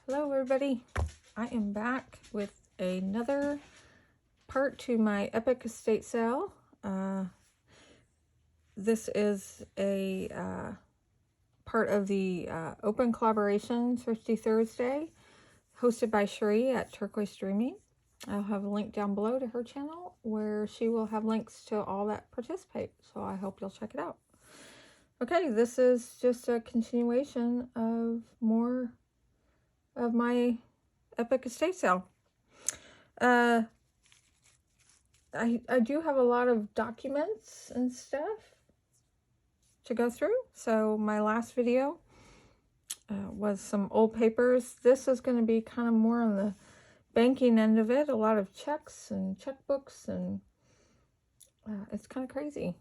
Hello everybody, I am back with another part to my epic estate sale. This is a part of the Open Collaboration Thrifty Thursday hosted by Cherie at Turquoise Dreaming. I'll have a link down below to her channel where she will have links to all that participate, so I hope you'll check it out. Okay, this is just a continuation of more of my epic estate sale. I do have a lot of documents and stuff to go through. So my last video was some old papers. This is going to be kind of more on the banking end of it. A lot of checks and checkbooks, and it's kind of crazy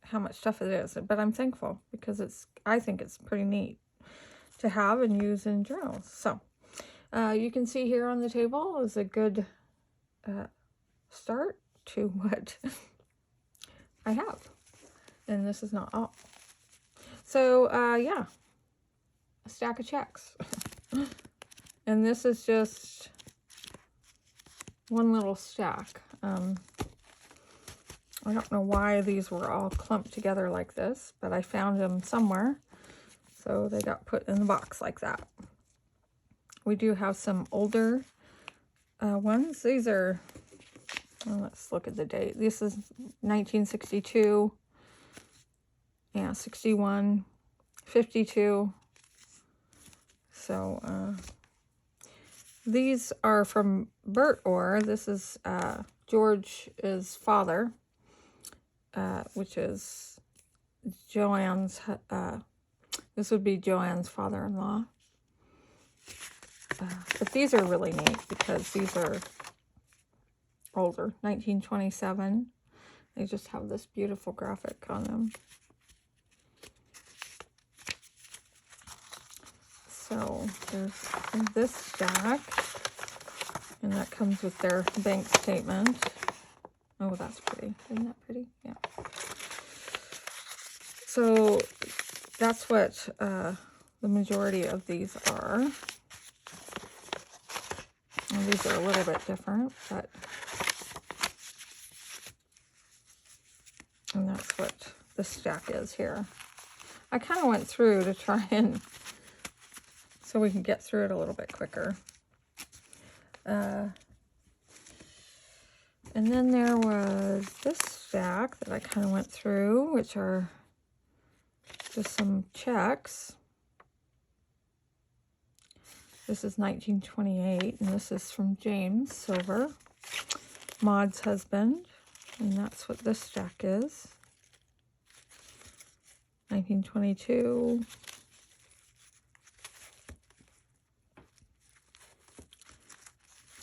how much stuff it is. But I'm thankful because I think it's pretty neat to have and use in journals. So you can see here on the table is a good start to what I have, and this is not all. So yeah, a stack of checks. And this is just one little stack. I don't know why these were all clumped together like this, but I found them somewhere, so they got put in the box like that. We do have some older ones. These are, well, let's look at the date. This is 1962, yeah, 61, 52. So these are from Bert Orr. This is George's father, which is Joanne's, this would be Joanne's father-in-law. But these are really neat because these are older, 1927. They just have this beautiful graphic on them. So there's this stack, and that comes with their bank statement. Oh, that's pretty. Isn't that pretty? Yeah. So that's what the majority of these are. And these are a little bit different, but, and that's what the stack is here. I kind of went through to try and, so we can get through it a little bit quicker. And then there was this stack that I kind of went through, which are just some checks. This is 1928, and this is from James Silver, Maud's husband, and that's what this stack is. 1922.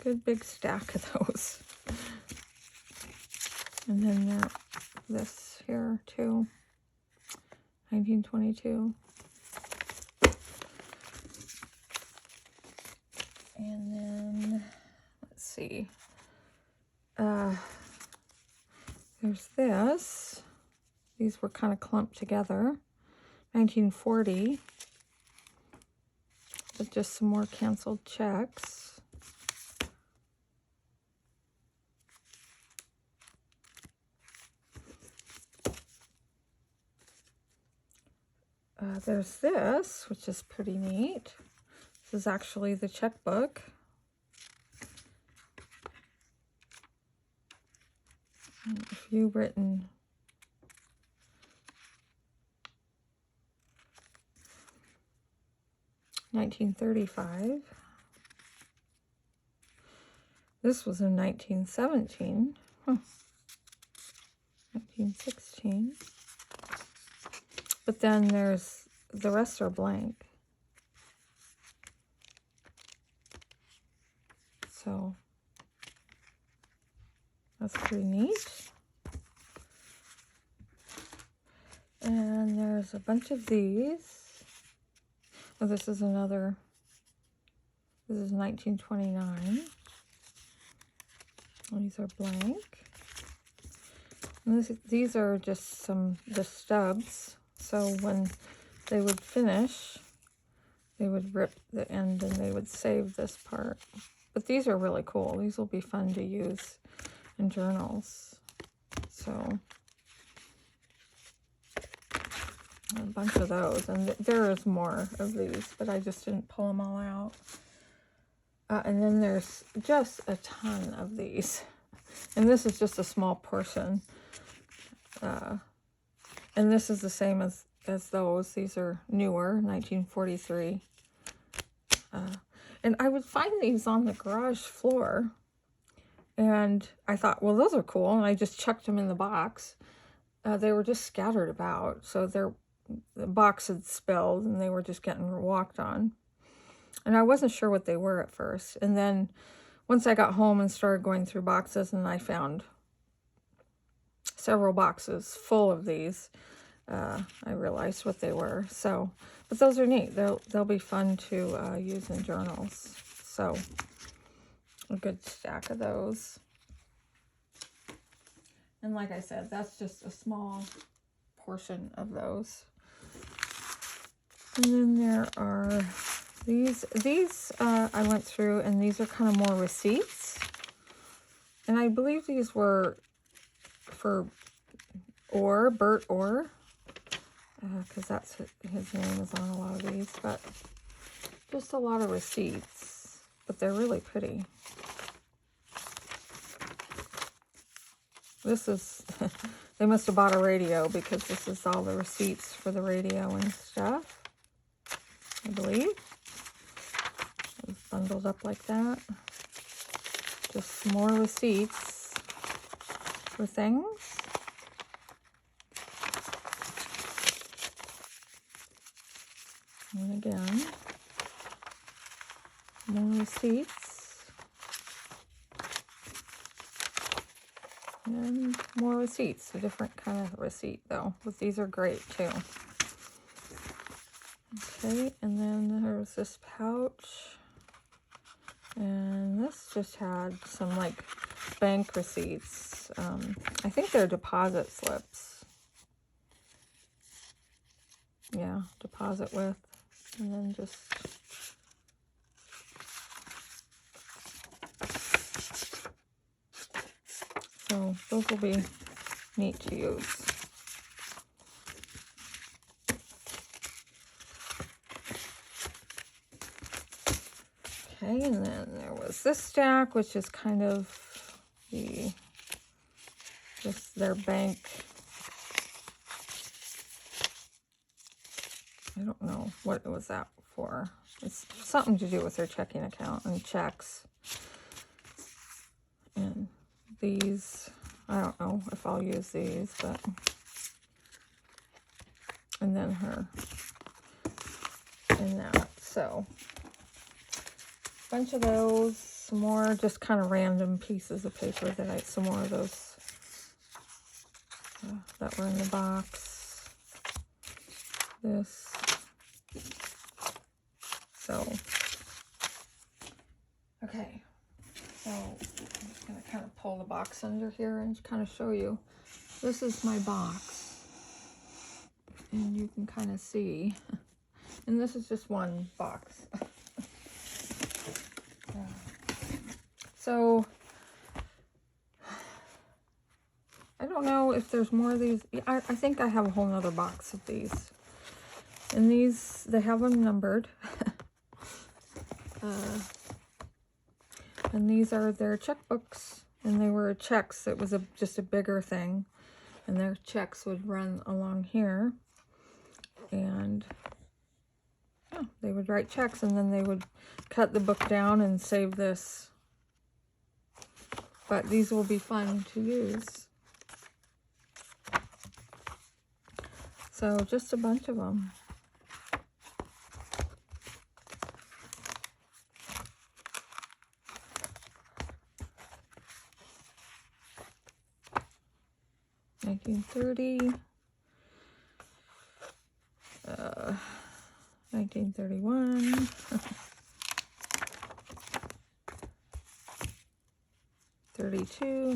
Good big stack of those. And then this here too, 1922. And then, let's see, there's this. These were kind of clumped together. 1940. But just some more canceled checks. There's this, which is pretty neat. This is actually the checkbook. And a few written. $1935. This was in 1917. 1916. But then there's, the rest are blank. So that's pretty neat. And there's a bunch of these. Oh, this is another, this is 1929. These are blank. And these are just the stubs. So when they would finish, they would rip the end and they would save this part. But these are really cool. These will be fun to use in journals. So a bunch of those, and there is more of these, but I just didn't pull them all out. And then there's just a ton of these, and this is just a small portion. And this is the same as those. These are newer, 1943. And I would find these on the garage floor, and I thought, well, those are cool, and I just chucked them in the box. They were just scattered about, so the box had spilled, and they were just getting walked on. And I wasn't sure what they were at first. And then once I got home and started going through boxes, and I found several boxes full of these, I realized what they were. So, but those are neat. They'll be fun to use in journals. So, a good stack of those. And like I said, that's just a small portion of those. And then there are these I went through, and these are kind of more receipts. And I believe these were for Bert Orr, because that's his name is on a lot of these, but just a lot of receipts, but they're really pretty. This is, they must have bought a radio, because this is all the receipts for the radio and stuff, I believe. It's bundled up like that. Just more receipts for things. And again, more receipts. And more receipts, a different kind of receipt though, but these are great too. Okay, and then there's this pouch. And this just had some like bank receipts. I think they're deposit slips. Yeah, deposit with. And then just so those will be neat to use. Okay, and then there was this stack, which is kind of just their bank. I don't know what it was that for. It's something to do with their checking account and checks. And these, I don't know if I'll use these, but, and then her in that. So, bunch of those, some more just kind of random pieces of paper that some more of those that were in the box. This. So, okay, so I'm just going to kind of pull the box under here and kind of show you. This is my box, and you can kind of see, and this is just one box. So, I don't know if there's more of these. I think I have a whole nother box of these. And these, they have them numbered. And these are their checkbooks, and they were checks. It was just a bigger thing, and their checks would run along here, and yeah, they would write checks, and then they would cut the book down and save this. But these will be fun to use. So just a bunch of them. $1930, 1931,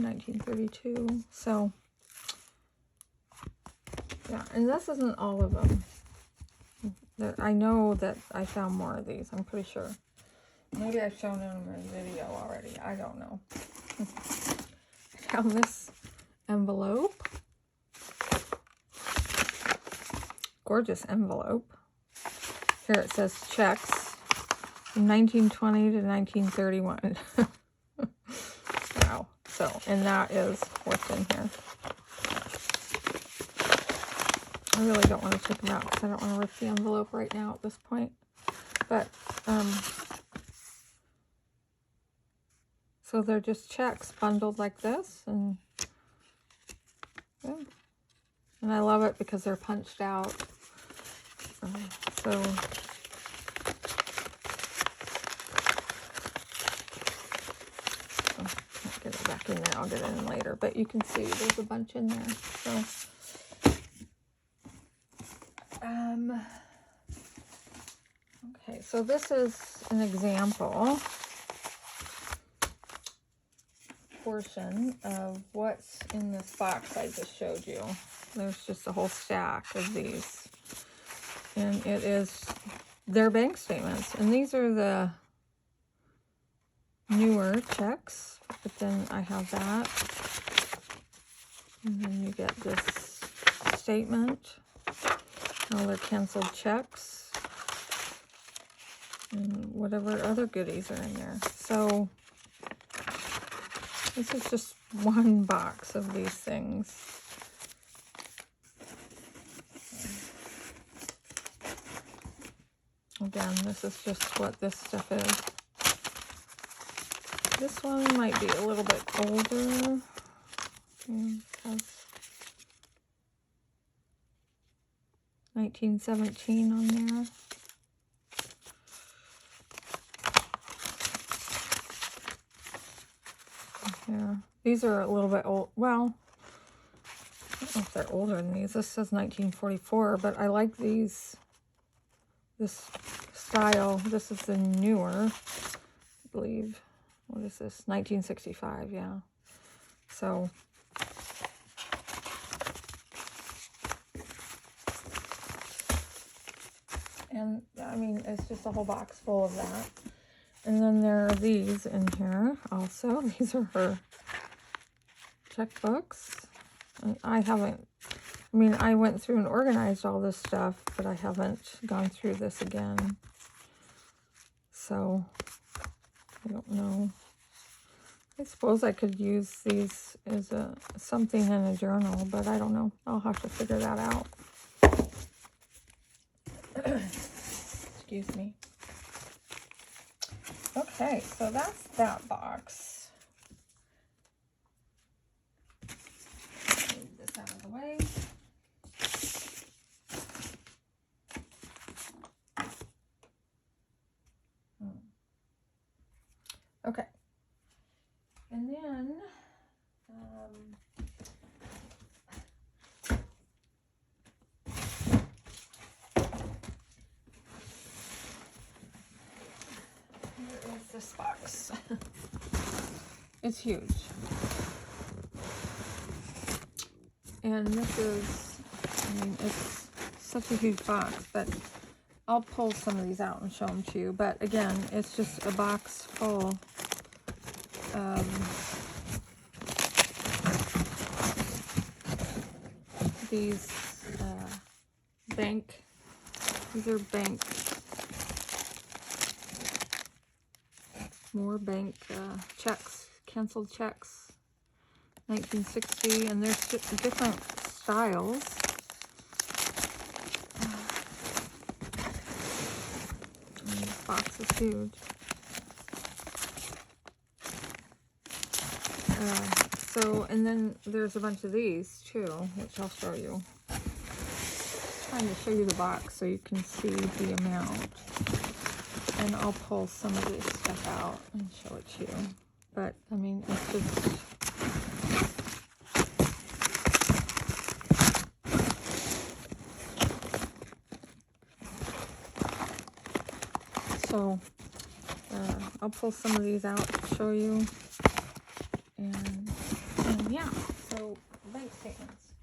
1932. So, yeah, and this isn't all of them. I know that I found more of these. I'm pretty sure. Maybe I've shown them in a video already. I don't know. I found this envelope. Gorgeous envelope. Here it says checks from 1920 to 1931. Wow. So, and that is what's in here. I really don't want to take them out because I don't want to rip the envelope right now at this point. But, so they're just checks bundled like this, and yeah. And I love it because they're punched out. So can't get it back in there. I'll get it in later. But you can see there's a bunch in there. So okay, so this is an example portion of what's in this box I just showed you. There's just a whole stack of these, and it is their bank statements, and these are the newer checks, but then I have that, and then you get this statement, all their canceled checks, and whatever other goodies are in there. So this is just one box of these things. Again, this is just what this stuff is. This one might be a little bit older. It has 1917 on there. Yeah, these are a little bit old. Well, I don't know if they're older than these. This says 1944, but I like these. This style. This is the newer, I believe. What is this? 1965, yeah. So, and I mean, it's just a whole box full of that. And then there are these in here also. These are her checkbooks. And I mean, I went through and organized all this stuff, but I haven't gone through this again. So, I don't know. I suppose I could use these as something in a journal, but I don't know. I'll have to figure that out. Excuse me. Okay, so that's that box. Move this out of the way. Okay. And then, here is this box. It's huge. And this is, I mean, it's such a huge box, but I'll pull some of these out and show them to you. But again, it's just a box full of these bank, these are bank, more bank checks, canceled checks, 1960, and there's different styles. And this box is huge. So, and then there's a bunch of these too, which I'll show you. I'm trying to show you the box so you can see the amount. And I'll pull some of this stuff out and show it to you. But, I mean, it's just... So, I'll pull some of these out to show you. And yeah, so bank statements.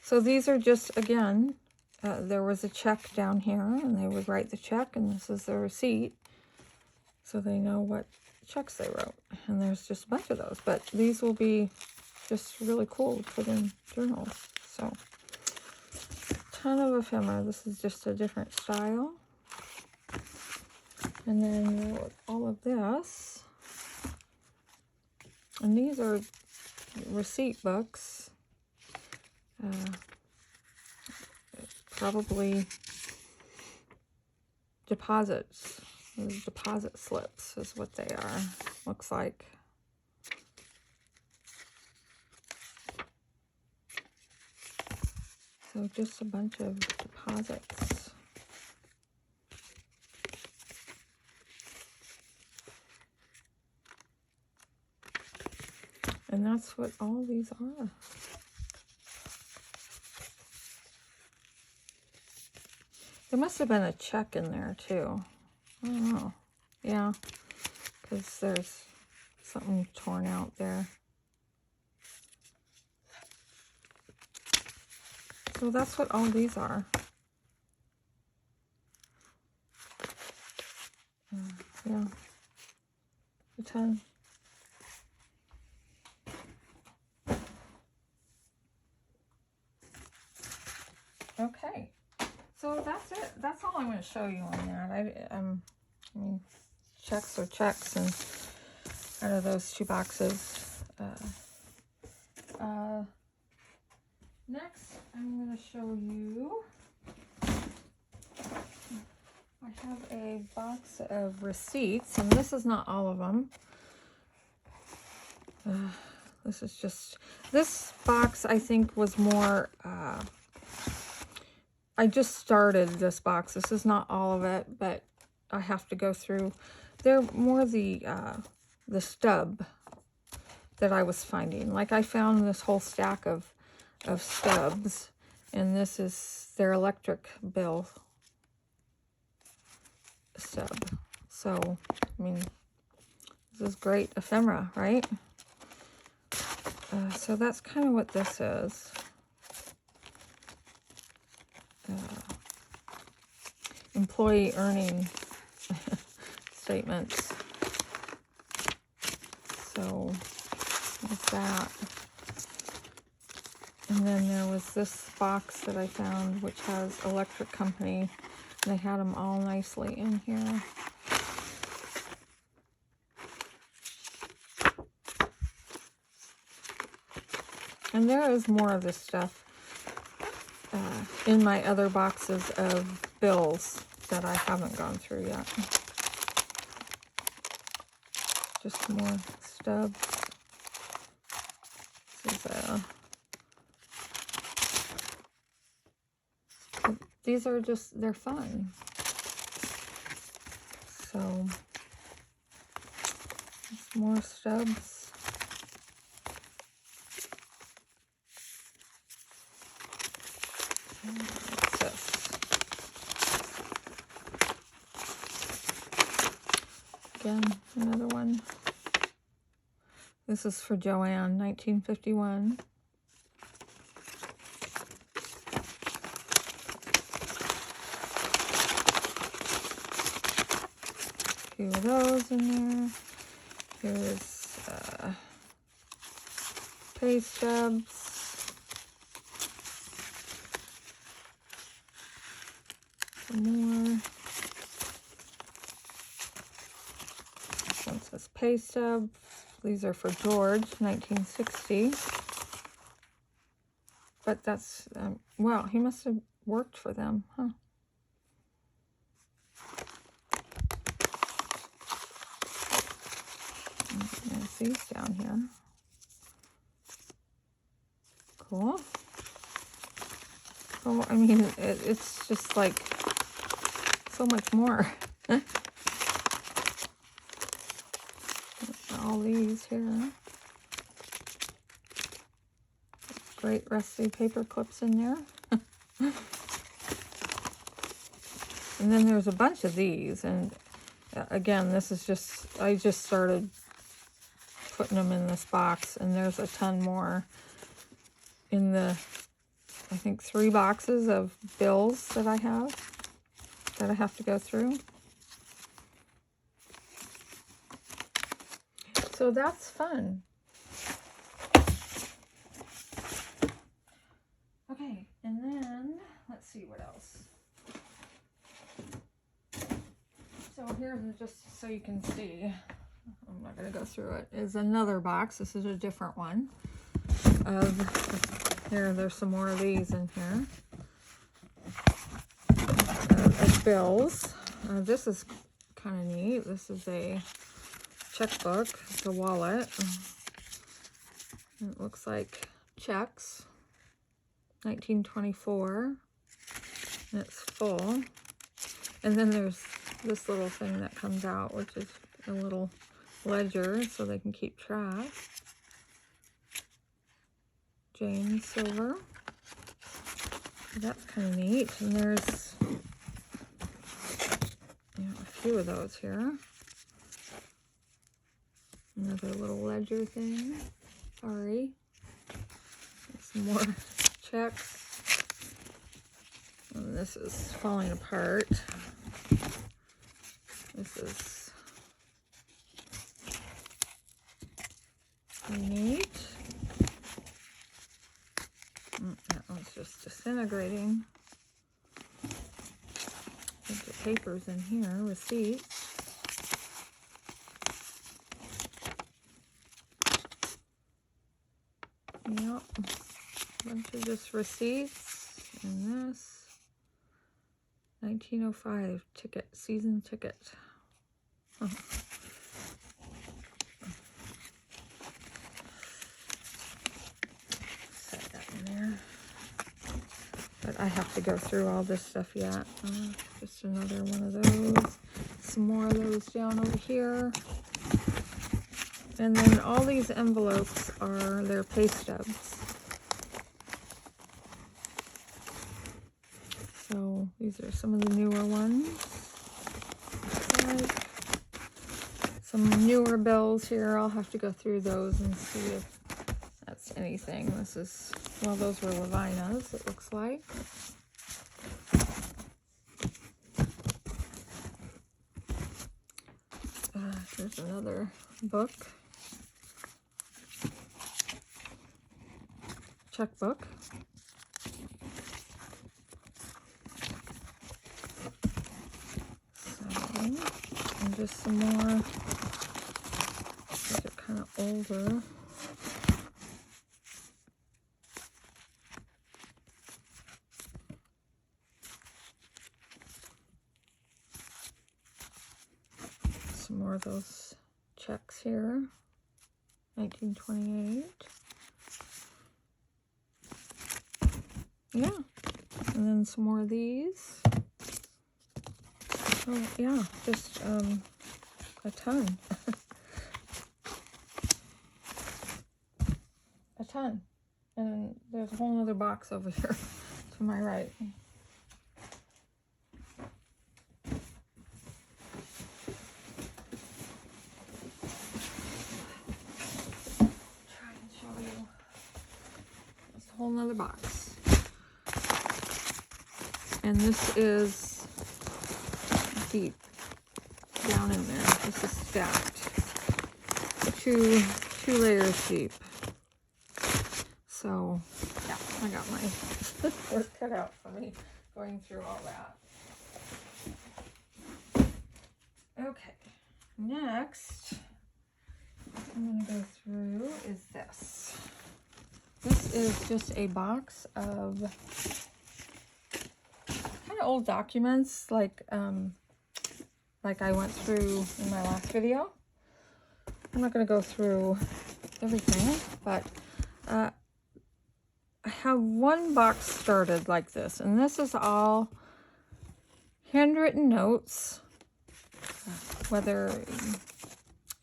So these are just, again, there was a check down here, and they would write the check, and this is the receipt, so they know what checks they wrote. And there's just a bunch of those, but these will be just really cool to put in journals. So, ton of ephemera. This is just a different style. And then all of this. And these are receipt books. Probably deposits. Deposit slips is what they are. Looks like. So just a bunch of deposits. And that's what all these are. There must have been a check in there too. I don't know. Yeah, because there's something torn out there. So that's what all these are. Yeah, a ton. Okay, so that's it. That's all I'm going to show you on that. I mean, checks are checks, and out of those 2 boxes. Next, I'm going to show you. I have a box of receipts, and this is not all of them. This is just, this box I think was more, I just started this box. This is not all of it, but I have to go through. They're more the stub that I was finding. Like I found this whole stack of stubs, and this is their electric bill stub. So, I mean, this is great ephemera, right? So that's kind of what this is. Employee earning statements. So that's that. And then there was this box that I found which has electric company. And they had them all nicely in here. And there is more of this stuff in my other boxes of bills that I haven't gone through yet. Just more stubs. This is these are just, they're fun. So, just more stubs. What's this? Again, another one. This is for Joanne, 1951. A few of those in there. Here's pay stubs. Some more. This one says pay stub. These are for George, 1960. But that's, wow, he must have worked for them, huh? There's these down here. Cool. So, I mean, it's just like so much more. All these here. Great rusty paper clips in there. And then there's a bunch of these, and again, this is just, I just started putting them in this box, and there's a ton more in the I think 3 boxes of bills that I have to go through. So that's fun. Okay, and then let's see what else. So here's just so you can see, I'm not going to go through it, is another box. This is a different one. There's some more of these in here. Of bills. This is kind of neat. This is a checkbook. It's a wallet. It looks like checks. 1924. And it's full. And then there's this little thing that comes out, which is a little ledger so they can keep track. James Silver. That's kind of neat. And there's a few of those here. Another little ledger thing. Sorry. Some more checks. And this is falling apart. This is neat. That one's just disintegrating. Bunch of papers in here, receipts. Yep, bunch of just receipts, and this 1905 ticket, season ticket. Oh. Set that in there. But I have to go through all this stuff yet. Just another one of those. Some more of those down over here. And then all these envelopes are their pay stubs. So these are some of the newer ones. Like some newer bills here. I'll have to go through those and see if that's anything. This is, well, those were Levinas, it looks like. Here's another book. Checkbook. So, and just some more. These are kind of older. Some more of those checks here. 1928. Yeah, and then some more of these. Oh, yeah, just a ton. A ton. And there's a whole other box over here to my right. Try and show you. There's a whole nother box. And this is deep down in there. This is stacked. Two layers deep. So, yeah, I got my work cut out for me going through all that. Okay, next I'm going to go through is this. This is just a box of kind of old documents like I went through in my last video. I'm not going to go through everything, but I have one box started like this, and this is all handwritten notes, whether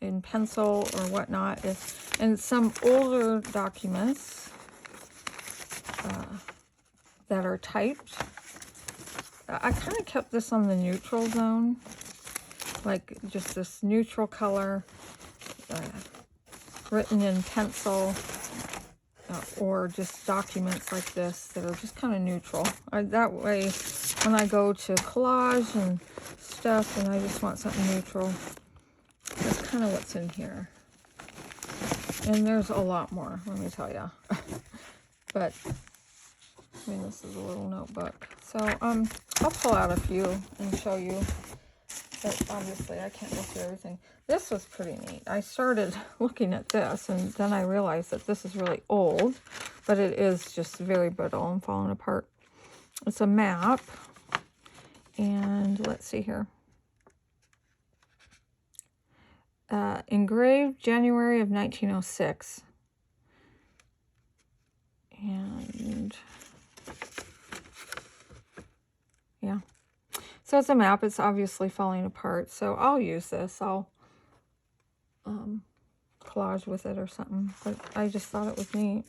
in pencil or whatnot, and some older documents that are typed. I kind of kept this on the neutral zone, like just this neutral color, written in pencil. Oh, or just documents like this that are just kind of neutral. That way, when I go to collage and stuff and I just want something neutral, that's kind of what's in here. And there's a lot more, let me tell you. But, I mean, this is a little notebook. So, I'll pull out a few and show you. But obviously, I can't go through everything. This was pretty neat. I started looking at this, and then I realized that this is really old, but it is just very brittle and falling apart. It's a map, and let's see here. Engraved January of 1906. And yeah. So it's a map. It's obviously falling apart. So I'll use this. I'll collage with it or something. But I just thought it was neat.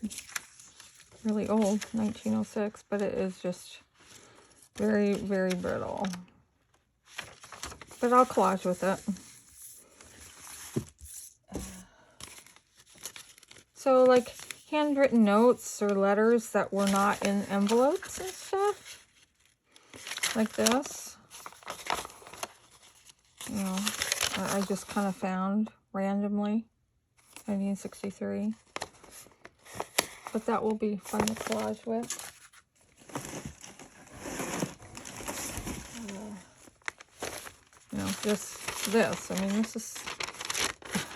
Really old, 1906. But it is just very, very brittle. But I'll collage with it. So like handwritten notes or letters that were not in envelopes and stuff. Like this. You know, I just kind of found randomly, 1963. But that will be fun to collage with. You know, this, I mean, this is,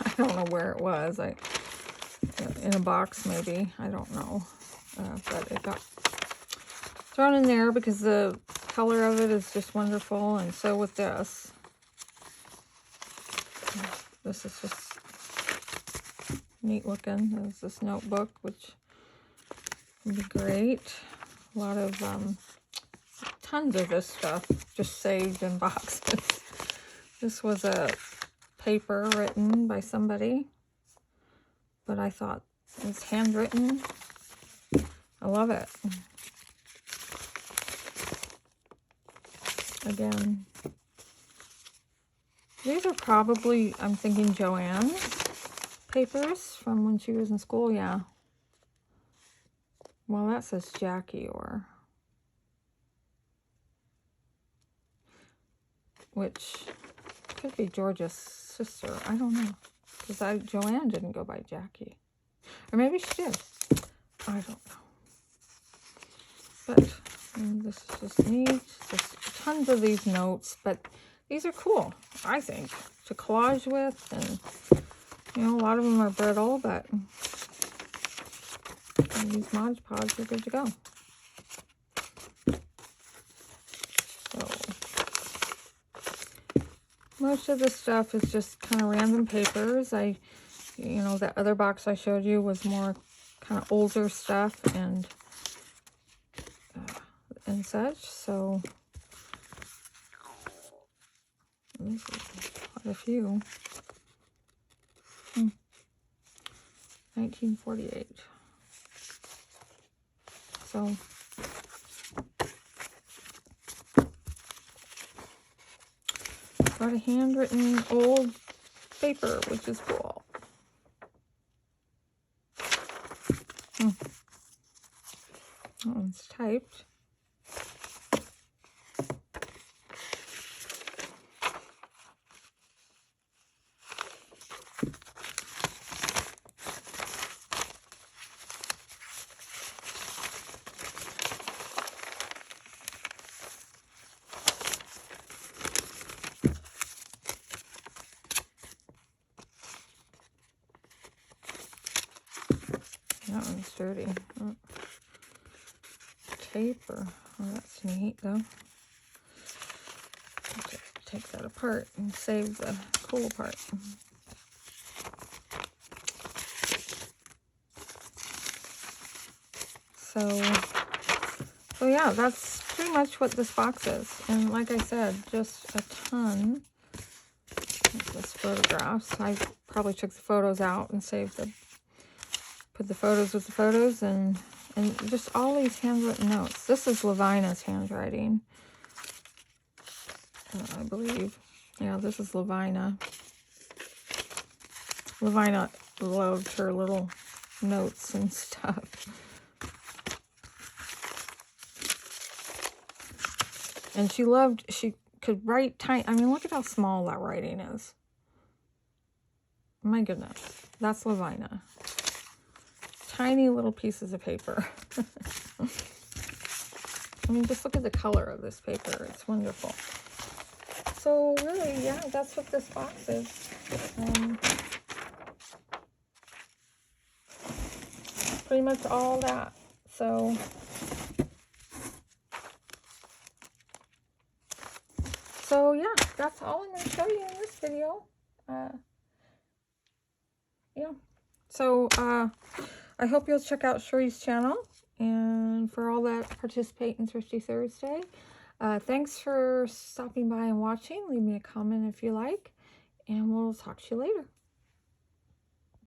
I don't know where it was. In a box maybe, I don't know. But it got thrown in there because the color of it is just wonderful. And so with this. This is just neat looking. There's this notebook, which would be great. A lot of, tons of this stuff just saved in boxes. This was a paper written by somebody, but I thought it's handwritten. I love it. Again, these are probably, I'm thinking, Joanne's papers from when she was in school. Yeah. Well, that says Jackie Orr, which could be George's sister. I don't know, because Joanne didn't go by Jackie, or maybe she did. I don't know. But this is just neat. There's tons of these notes, but these are cool, I think, to collage with. And, you know, a lot of them are brittle, but these Mod Podge are good to go. So, most of this stuff is just kind of random papers. You know, that other box I showed you was more kind of older stuff and such. So, this is quite a few. 1948. So, got a handwritten old paper, which is cool. That one's typed. That one's dirty. Oh. Tape, or oh, that's neat though. Take that apart and save the cool part. So yeah, that's pretty much what this box is. And like I said, just a ton of this photographs. I probably took the photos out and put the photos with the photos, and just all these handwritten notes. This is Lavina's handwriting, I believe. Yeah, this is Lavina. Lavina loved her little notes and stuff. And she could write tiny. I mean, look at how small that writing is. My goodness. That's Lavina. Tiny little pieces of paper. I mean, just look at the color of this paper. It's wonderful. So really, yeah, that's what this box is. Pretty much all that. So yeah, that's all I'm going to show you in this video. Yeah. So I hope you'll check out Cherie's channel. And for all that participate in Thrifty Thursday, thanks for stopping by and watching. Leave me a comment if you like. And we'll talk to you later.